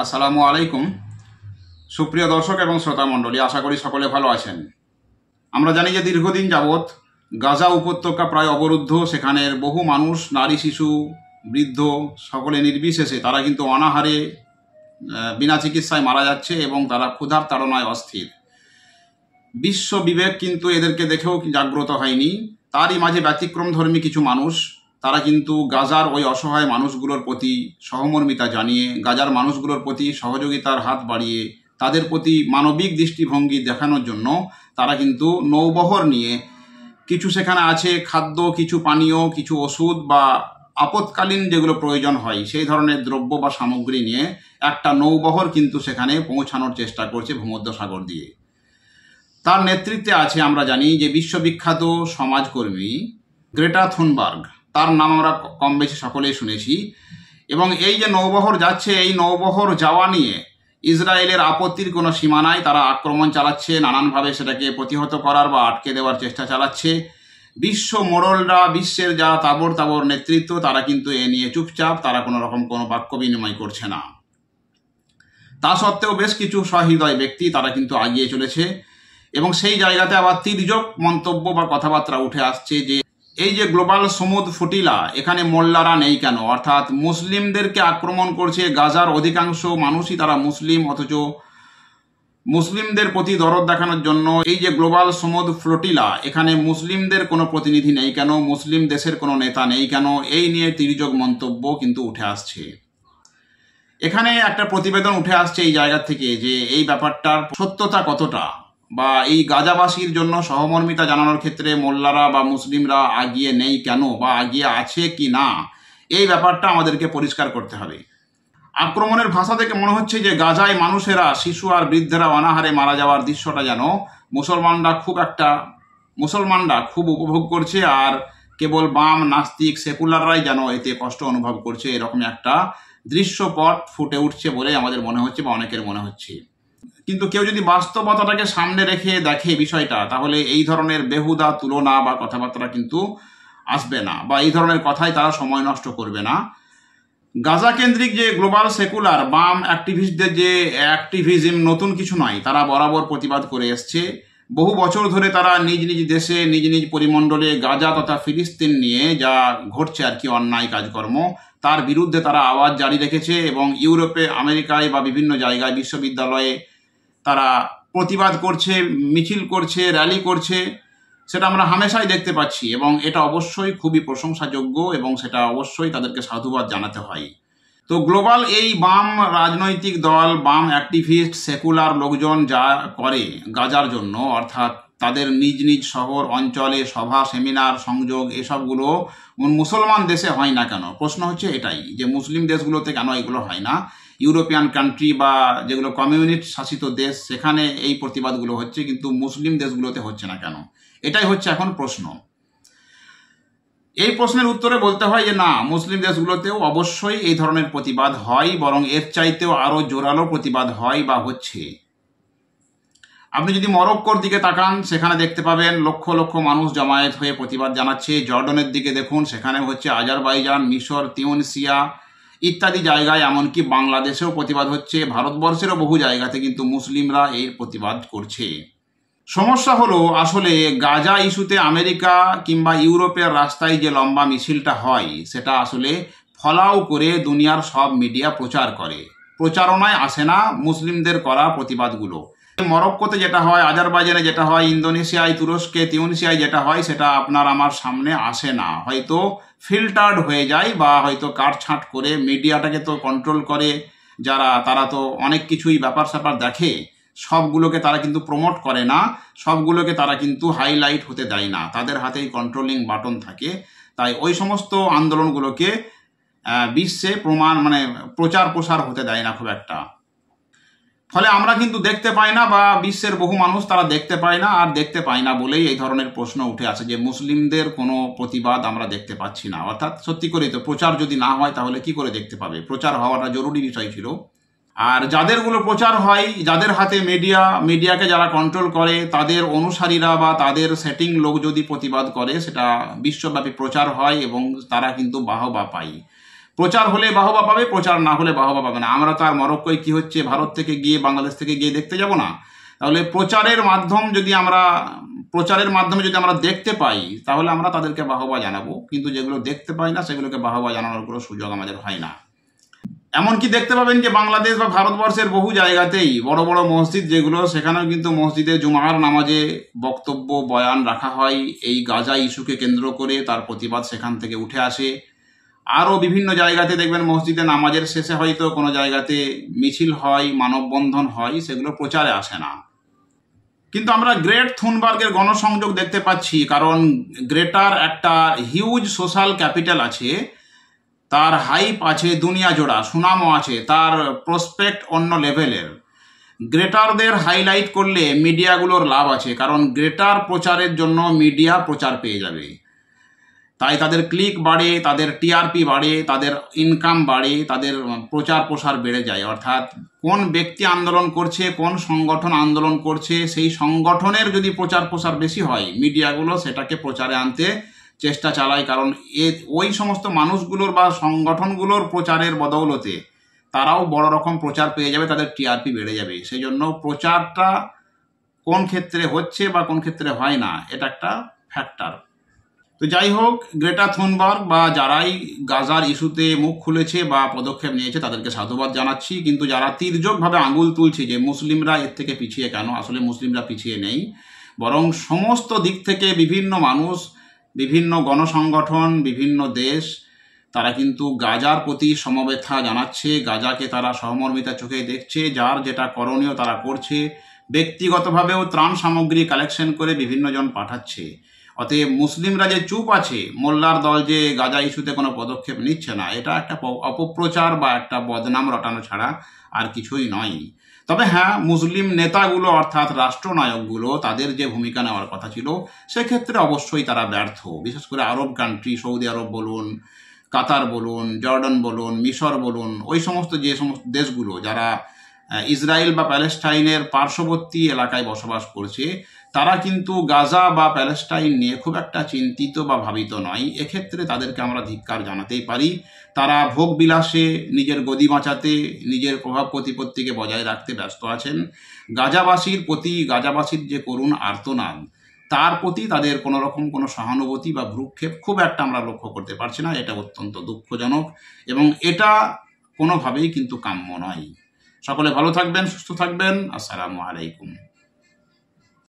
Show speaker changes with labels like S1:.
S1: আসসালামু আলাইকুম। সুপ্রিয় দর্শক এবং শ্রোতা মণ্ডলী, আশা করি সকলে ভালো আছেন। আমরা জানি যে দীর্ঘদিন যাবৎ গাজা উপত্যকা প্রায় অবরুদ্ধ। সেখানের বহু মানুষ, নারী, শিশু, বৃদ্ধ সকলে নির্বিশেষে তারা কিন্তু অনাহারে বিনা চিকিৎসায় মারা যাচ্ছে এবং তারা ক্ষুধার তাড়নায় অস্থির। বিশ্ব বিবেক কিন্তু এদেরকে দেখেও জাগ্রত হয়নি। তারই মাঝে ব্যতিক্রমধর্মী কিছু মানুষ, তারা কিন্তু গাজার ওই অসহায় মানুষগুলোর প্রতি সহমর্মিতা জানিয়ে, গাজার মানুষগুলোর প্রতি সহযোগিতার হাত বাড়িয়ে, তাদের প্রতি মানবিক দৃষ্টিভঙ্গি দেখানোর জন্য তারা কিন্তু নৌবহর নিয়ে কিছু সেখানে আছে খাদ্য, কিছু পানীয়, কিছু ওষুধ বা আপৎকালীন যেগুলো প্রয়োজন হয় সেই ধরনের দ্রব্য বা সামগ্রী নিয়ে একটা নৌবহর কিন্তু সেখানে পৌঁছানোর চেষ্টা করছে ভূমধ্যসাগর দিয়ে। তার নেতৃত্বে আছে, আমরা জানি যে বিশ্ববিখ্যাত সমাজকর্মী গ্রেটা থুনবার্গ। তার নাম আমরা কম বেশি সকলেই শুনেছি। এবং এই যে নৌবহর যাচ্ছে, এই নৌবহর যাওয়া নিয়ে ইসরায়েলের আপত্তির কোনো সীমা নাই। তারা আক্রমণ চালাচ্ছে, নানানভাবে সেটাকে প্রতিহত করার বা আটকে দেওয়ার চেষ্টা চালাচ্ছে। বিশ্ব মোড়লরা, বিশ্বের যারা তাবর তাবর নেতৃত্ব, তারা কিন্তু এ নিয়ে চুপচাপ, তারা কোনো রকম কোনো বাক্য বিনিময় করছে না। তা সত্ত্বেও বেশ কিছু সহৃদয় ব্যক্তি তারা কিন্তু এগিয়ে চলেছে এবং সেই জায়গাতে আবার তির্যক মন্তব্য বা কথাবার্তা উঠে আসছে যে এই যে গ্লোবাল সমুদ ফুটিলা, এখানে মোল্লারা নেই কেন? অর্থাৎ মুসলিমদেরকে আক্রমণ করছে। গাজার অধিকাংশ মানুষই তারা মুসলিম, অথচ মুসলিমদের প্রতি দরদ দেখানোর জন্য এই যে গ্লোবাল সমুদ ফ্লোটিলা, এখানে মুসলিমদের কোনো প্রতিনিধি নেই কেন? মুসলিম দেশের কোনো নেতা নেই কেন? এই নিয়ে তির্যক মন্তব্য কিন্তু উঠে আসছে। এখানে একটা প্রতিবেদন উঠে আসছে এই জায়গা থেকে যে এই ব্যাপারটার সত্যতা কতটা, বা এই গাজাবাসীর জন্য সহমর্মিতা জানানোর ক্ষেত্রে মোল্লারা বা মুসলিমরা আগিয়ে নেই কেন, বা আগিয়ে আছে কি না, এই ব্যাপারটা আমাদেরকে পরিষ্কার করতে হবে। আক্রমণের ভাষা থেকে মনে হচ্ছে যে গাজায় মানুষেরা, শিশু আর বৃদ্ধেরা অনাহারে মারা যাওয়ার দৃশ্যটা যেন মুসলমানরা খুব উপভোগ করছে, আর কেবল বাম, নাস্তিক, সেকুলাররাই যেন এতে কষ্ট অনুভব করছে, এরকম একটা দৃশ্যপট ফুটে উঠছে বলে আমাদের মনে হচ্ছে বা অনেকের মনে হচ্ছে। কিন্তু কেউ যদি বাস্তবতাটাকে সামনে রেখে দেখে বিষয়টা, তাহলে এই ধরনের বেহুদা তুলনা বা কথাবার্তা কিন্তু আসবে না, বা এই ধরনের কথায় তারা সময় নষ্ট করবে না। গাজা কেন্দ্রিক যে গ্লোবাল সেকুলার বাম অ্যাক্টিভিস্টদের যে অ্যাক্টিভিজম নতুন কিছু নয়, তারা বরাবর প্রতিবাদ করে এসছে। বহু বছর ধরে তারা নিজ নিজ দেশে, নিজ নিজ পরিমণ্ডলে গাজা তথা ফিলিস্তিন নিয়ে যা ঘটছে আর কি অন্যায় কাজকর্ম, তার বিরুদ্ধে তারা আওয়াজ জারি রেখেছে এবং ইউরোপে, আমেরিকায় বা বিভিন্ন জায়গায়, বিশ্ববিদ্যালয়ে তারা প্রতিবাদ করছে, মিছিল করছে, র্যালি করছে। সেটা আমরা হামেশাই দেখতে পাচ্ছি এবং এটা অবশ্যই খুবই প্রশংসাযোগ্য এবং সেটা অবশ্যই তাদেরকে সাধুবাদ জানাতে হয়। তো গ্লোবাল এই বাম রাজনৈতিক দল, বাম অ্যাক্টিভিস্ট, সেকুলার লোকজন যা করে গাজার জন্য, অর্থাৎ তাদের নিজ নিজ শহর অঞ্চলে সভা, সেমিনার, সংযোগ, এসবগুলো মুসলমান দেশে হয় না কেন? প্রশ্ন হচ্ছে এটাই যে মুসলিম দেশগুলোতে কেন এগুলো হয় না? ইউরোপিয়ান কান্ট্রি বা যেগুলো কমিউনিস্ট শাসিত দেশ, সেখানে এই প্রতিবাদগুলো হচ্ছে, কিন্তু মুসলিম দেশগুলোতে হচ্ছে না কেন? এটাই হচ্ছে এখন প্রশ্ন। এই প্রশ্নের উত্তরে বলতে হয় যে না, মুসলিম দেশগুলোতেও অবশ্যই এই ধরনের প্রতিবাদ হয়, বরং এর চাইতেও আরো জোরালো প্রতিবাদ হয় বা হচ্ছে। আপনি যদি মরক্কোর দিকে তাকান, সেখানে দেখতে পাবেন লক্ষ লক্ষ মানুষ জমায়েত হয়ে প্রতিবাদ জানাচ্ছে। জর্ডনের দিকে দেখুন, সেখানে হচ্ছে। আজারবাইজান, মিশর, তিউনিসিয়া ইত্যাদি জায়গায়, এমনকি বাংলাদেশেও প্রতিবাদ হচ্ছে। ভারতবর্ষেরও বহু জায়গাতে কিন্তু মুসলিমরা এই প্রতিবাদ করছে। সমস্যা হলো আসলে গাজা ইস্যুতে আমেরিকা কিংবা ইউরোপের রাস্তায় যে লম্বা মিছিলটা হয়, সেটা আসলে ফলাও করে দুনিয়ার সব মিডিয়া প্রচার করে, প্রচারণায় আসে না মুসলিমদের করা প্রতিবাদগুলো। মরক্কোতে যেটা হয়, আজারবাইজানে যেটা হয়, ইন্দোনেশিয়ায়, তুরস্কে, তিউনিসিয়ায় যেটা হয়, সেটা আপনার আমার সামনে আসে না, হয়তো ফিল্টার্ড হয়ে যায় বা হয়তো কাটছাঁট করে। মিডিয়াটাকে তো কন্ট্রোল করে যারা, তারা তো অনেক কিছুই ব্যাপার স্যাপার দেখে, সবগুলোকে তারা কিন্তু প্রমোট করে না, সবগুলোকে তারা কিন্তু হাইলাইট হতে দেয় না, তাদের হাতেই কন্ট্রোলিং বাটন থাকে। তাই ওই সমস্ত আন্দোলনগুলোকে বিশ্বে প্রচার প্রসার হতে দেয় না খুব একটা। ফলে আমরা কিন্তু দেখতে পাই না, বা বিশ্বের বহু মানুষ তারা দেখতে পায় না, আর দেখতে পায় না বলেই এই ধরনের প্রশ্ন উঠে আসে যে মুসলিমদের কোনো প্রতিবাদ আমরা দেখতে পাচ্ছি না। অর্থাৎ সত্যি করেই তো প্রচার যদি না হয় তাহলে কি করে দেখতে পাবে? প্রচার হওয়াটা জরুরি বিষয় ছিল। আর যাদেরগুলো প্রচার হয়, যাদের হাতে মিডিয়াকে যারা কন্ট্রোল করে, তাদের অনুসারীরা বা তাদের সেটিং লোক যদি প্রতিবাদ করে, সেটা বিশ্বব্যাপী প্রচার হয় এবং তারা কিন্তু বাহবা পায়। প্রচার হলে বাহবা পাবে, প্রচার না হলে বাহবা পাবে না। আমরা তো আর মরক্কোয় কি হচ্ছে ভারত থেকে গিয়ে বাংলাদেশ থেকে গিয়ে দেখতে যাব না। তাহলে প্রচারের মাধ্যমে যদি আমরা দেখতে পাই তাহলে আমরা তাদেরকে বাহবা জানাবো, কিন্তু যেগুলো দেখতে পাই না সেগুলোকে বাহবা জানানোর কোনো সুযোগ আমাদের হয় না। এমনকি দেখতে পাবেন যে বাংলাদেশ বা ভারতবর্ষের বহু জায়গাতেই বড় বড় মসজিদ যেগুলো, সেখানেও কিন্তু মসজিদে জুমার নামাজে বক্তব্য বয়ান রাখা হয় এই গাজা ইস্যুকে কেন্দ্র করে, তার প্রতিবাদ সেখান থেকে উঠে আসে। আরও বিভিন্ন জায়গাতে দেখবেন মসজিদে নামাজের শেষে হয়তো কোনো জায়গাতে মিছিল হয়, মানববন্ধন হয়, সেগুলো প্রচারে আসে না। কিন্তু আমরা গ্রেট থুনবার্গের গণসংযোগ দেখতে পাচ্ছি, কারণ গ্রেটার একটা হিউজ সোশ্যাল ক্যাপিটাল আছে, তার হাইপ আছে দুনিয়া জোড়া, সুনামও আছে, তার প্রসপেক্ট অন্য লেভেলের। গ্রেটারদের হাইলাইট করলে মিডিয়াগুলোর লাভ আছে, কারণ গ্রেটার প্রচারের জন্য মিডিয়া প্রচার পেয়ে যাবে, তাই তাদের ক্লিক বাড়ে, তাদের টিআরপি বাড়ে, তাদের ইনকাম বাড়ে, তাদের প্রচার প্রসার বেড়ে যায়। অর্থাৎ কোন ব্যক্তি আন্দোলন করছে, কোন সংগঠন আন্দোলন করছে, সেই সংগঠনের যদি প্রচার প্রসার বেশি হয়, মিডিয়াগুলো সেটাকে প্রচারে আনতে চেষ্টা চালায়, কারণ ওই সমস্ত মানুষগুলোর বা সংগঠনগুলোর প্রচারের বদৌলতে তারাও বড় রকম প্রচার পেয়ে যাবে, তাদের টিআরপি বেড়ে যাবে। সেই জন্য প্রচারটা কোন ক্ষেত্রে হচ্ছে বা কোন ক্ষেত্রে হয় না, এটা একটা ফ্যাক্টর। তো যাই হোক, গ্রেটা থুনবার্গ বা যারাই গাজার ইস্যুতে মুখ খুলেছে বা পদক্ষেপ নিয়েছে তাদেরকে সাধুবাদ জানাচ্ছি, কিন্তু যারা তির্যকভাবে আঙুল তুলছে যে মুসলিমরা এর থেকে পিছিয়ে কেন, আসলে মুসলিমরা পিছিয়ে নেই, বরং সমস্ত দিক থেকে বিভিন্ন মানুষ, বিভিন্ন গণসংগঠন, বিভিন্ন দেশ, তারা কিন্তু গাজার প্রতি সমবেথা জানাচ্ছে, গাজাকে তারা সহমর্মিতা চোখে দেখছে, যার যেটা করণীয় তারা করছে, ব্যক্তিগতভাবেও ত্রাণ সামগ্রী কালেকশন করে বিভিন্ন জন পাঠাচ্ছে। অতএব মুসলিমরা যে চুপ আছে, মোল্লার দল যে গাজা ইস্যুতে কোনো পদক্ষেপ নিচ্ছে না, এটা একটা অপপ্রচার বা একটা বদনাম রটানো ছাড়া আর কিছুই নয়। তবে হ্যাঁ, মুসলিম নেতাগুলো অর্থাৎ রাষ্ট্রনায়কগুলো, তাদের যে ভূমিকা নেওয়ার কথা ছিল সেক্ষেত্রে অবশ্যই তারা ব্যর্থ। বিশেষ করে আরব কান্ট্রি, সৌদি আরব বলুন, কাতার বলুন, জর্ডান বলুন, মিশর বলুন, ওই সমস্ত যে সমস্ত দেশগুলো যারা ইসরায়েল বা প্যালেস্টাইনের পার্শ্ববর্তী এলাকায় বসবাস করছে, তারা কিন্তু গাজা বা প্যালেস্টাইন নিয়ে খুব একটা চিন্তিত বা ভাবিত নয়। এক্ষেত্রে তাদেরকে আমরা ধিক্কার জানাতেই পারি। তারা ভোগ বিলাসে নিজের গদি বাঁচাতে, নিজের প্রভাব প্রতিপত্তিকে বজায় রাখতে ব্যস্ত আছেন। গাজাবাসীর প্রতি, গাজাবাসীর যে করুণ আর্তনাদ, তার প্রতি তাদের কোনো রকম কোনো সহানুভূতি বা ভ্রুক্ষেপ খুব একটা আমরা লক্ষ্য করতে পারছি না। এটা অত্যন্ত দুঃখজনক এবং এটা কোনোভাবেই কিন্তু কাম্য নয়। সকলে ভালো থাকবেন, সুস্থ থাকবেন। আসসালামু আলাইকুম।